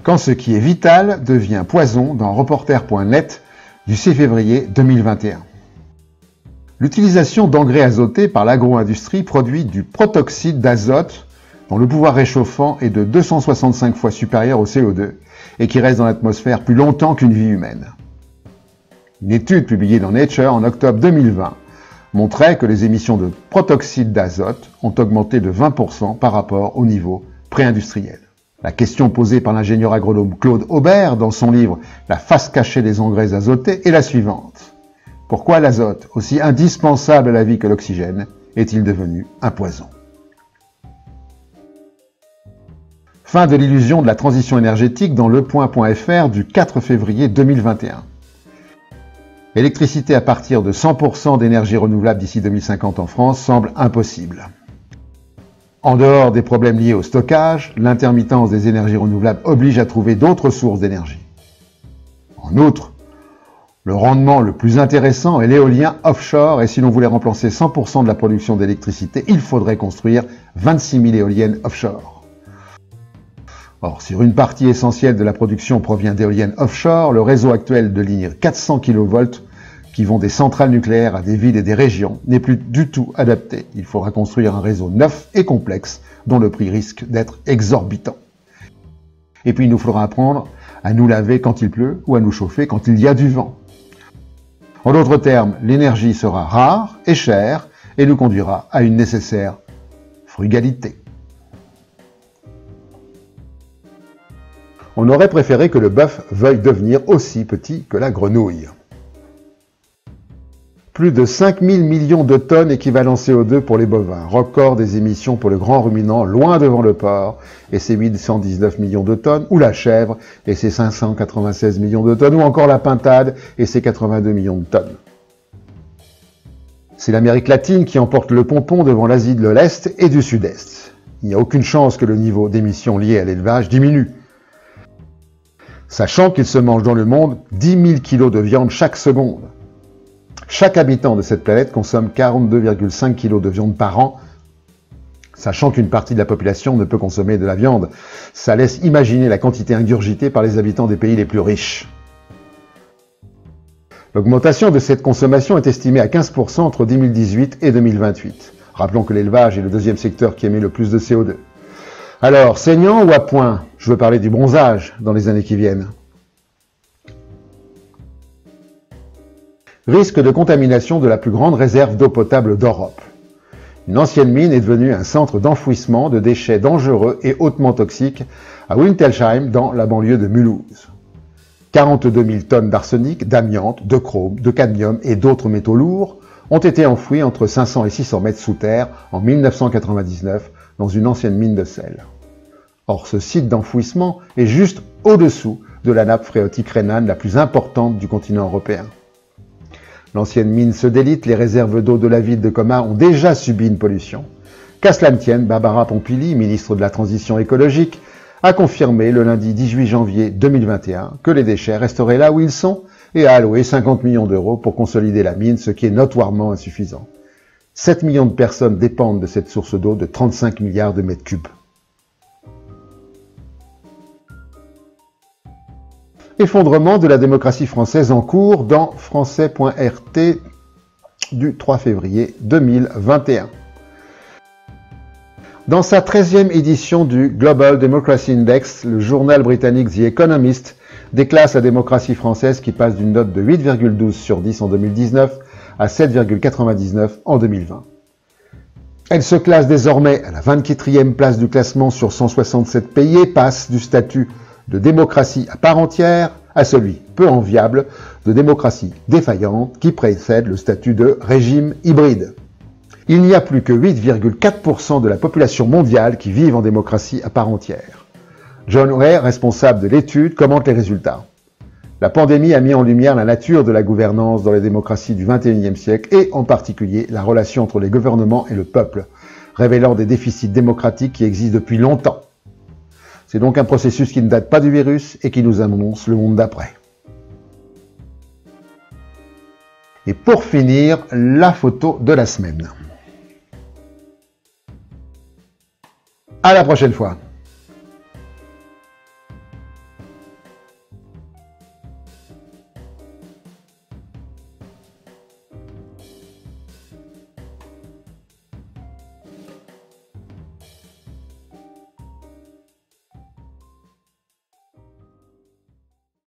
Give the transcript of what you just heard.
Quand ce qui est vital devient poison dans Reporter.net du 6 février 2021. L'utilisation d'engrais azotés par l'agro-industrie produit du protoxyde d'azote dont le pouvoir réchauffant est de 265 fois supérieur au CO2 et qui reste dans l'atmosphère plus longtemps qu'une vie humaine. Une étude publiée dans Nature en octobre 2020 montrait que les émissions de protoxyde d'azote ont augmenté de 20% par rapport au niveau pré-industriel. La question posée par l'ingénieur agronome Claude Aubert dans son livre « La face cachée des engrais azotés » est la suivante. Pourquoi l'azote, aussi indispensable à la vie que l'oxygène, est-il devenu un poison? Fin de l'illusion de la transition énergétique dans lepoint.fr du 4 février 2021. L'électricité à partir de 100% d'énergie renouvelable d'ici 2050 en France semble impossible. En dehors des problèmes liés au stockage, l'intermittence des énergies renouvelables oblige à trouver d'autres sources d'énergie. En outre, le rendement le plus intéressant est l'éolien offshore et si l'on voulait remplacer 100% de la production d'électricité, il faudrait construire 26 000 éoliennes offshore. Or, sur une partie essentielle de la production provient d'éoliennes offshore, le réseau actuel de lignes 400 kV qui vont des centrales nucléaires à des villes et des régions n'est plus du tout adapté. Il faudra construire un réseau neuf et complexe dont le prix risque d'être exorbitant. Et puis il nous faudra apprendre à nous laver quand il pleut ou à nous chauffer quand il y a du vent. En d'autres termes, l'énergie sera rare et chère et nous conduira à une nécessaire frugalité. On aurait préféré que le bœuf veuille devenir aussi petit que la grenouille. Plus de 5 000 millions de tonnes équivalent CO2 pour les bovins, record des émissions pour le grand ruminant loin devant le porc et ses 819 millions de tonnes, ou la chèvre et ses 596 millions de tonnes, ou encore la pintade et ses 82 millions de tonnes. C'est l'Amérique latine qui emporte le pompon devant l'Asie de l'Est et du Sud-Est. Il n'y a aucune chance que le niveau d'émissions liées à l'élevage diminue. Sachant qu'il se mange dans le monde 10 000 kilos de viande chaque seconde. Chaque habitant de cette planète consomme 42,5 kg de viande par an, sachant qu'une partie de la population ne peut consommer de la viande. Ça laisse imaginer la quantité ingurgitée par les habitants des pays les plus riches. L'augmentation de cette consommation est estimée à 15% entre 2018 et 2028. Rappelons que l'élevage est le deuxième secteur qui émet le plus de CO2. Alors, saignant ou à point? Je veux parler du bronzage dans les années qui viennent. Risque de contamination de la plus grande réserve d'eau potable d'Europe. Une ancienne mine est devenue un centre d'enfouissement de déchets dangereux et hautement toxiques à Wintelsheim, dans la banlieue de Mulhouse. 42 000 tonnes d'arsenic, d'amiante, de chrome, de cadmium et d'autres métaux lourds ont été enfouis entre 500 et 600 mètres sous terre en 1999 dans une ancienne mine de sel. Or, ce site d'enfouissement est juste au-dessous de la nappe phréatique rhénane la plus importante du continent européen. L'ancienne mine se délite, les réserves d'eau de la ville de Colmar ont déjà subi une pollution. Qu'à cela ne tienne, Barbara Pompili, ministre de la Transition écologique, a confirmé le lundi 18 janvier 2021 que les déchets resteraient là où ils sont et a alloué 50 millions d'euros pour consolider la mine, ce qui est notoirement insuffisant. 7 millions de personnes dépendent de cette source d'eau de 35 milliards de mètres cubes. Effondrement de la démocratie française en cours dans français.rt du 3 février 2021. Dans sa 13e édition du Global Democracy Index, le journal britannique The Economist déclasse la démocratie française qui passe d'une note de 8,12 sur 10 en 2019 à 7,99 en 2020. Elle se classe désormais à la 24e place du classement sur 167 pays et passe du statut de démocratie à part entière à celui peu enviable de démocratie défaillante qui précède le statut de régime hybride. Il n'y a plus que 8,4% de la population mondiale qui vivent en démocratie à part entière. John Ray, responsable de l'étude, commente les résultats. La pandémie a mis en lumière la nature de la gouvernance dans les démocraties du XXIe siècle et en particulier la relation entre les gouvernements et le peuple, révélant des déficits démocratiques qui existent depuis longtemps. C'est donc un processus qui ne date pas du virus et qui nous annonce le monde d'après. Et pour finir, la photo de la semaine. À la prochaine fois.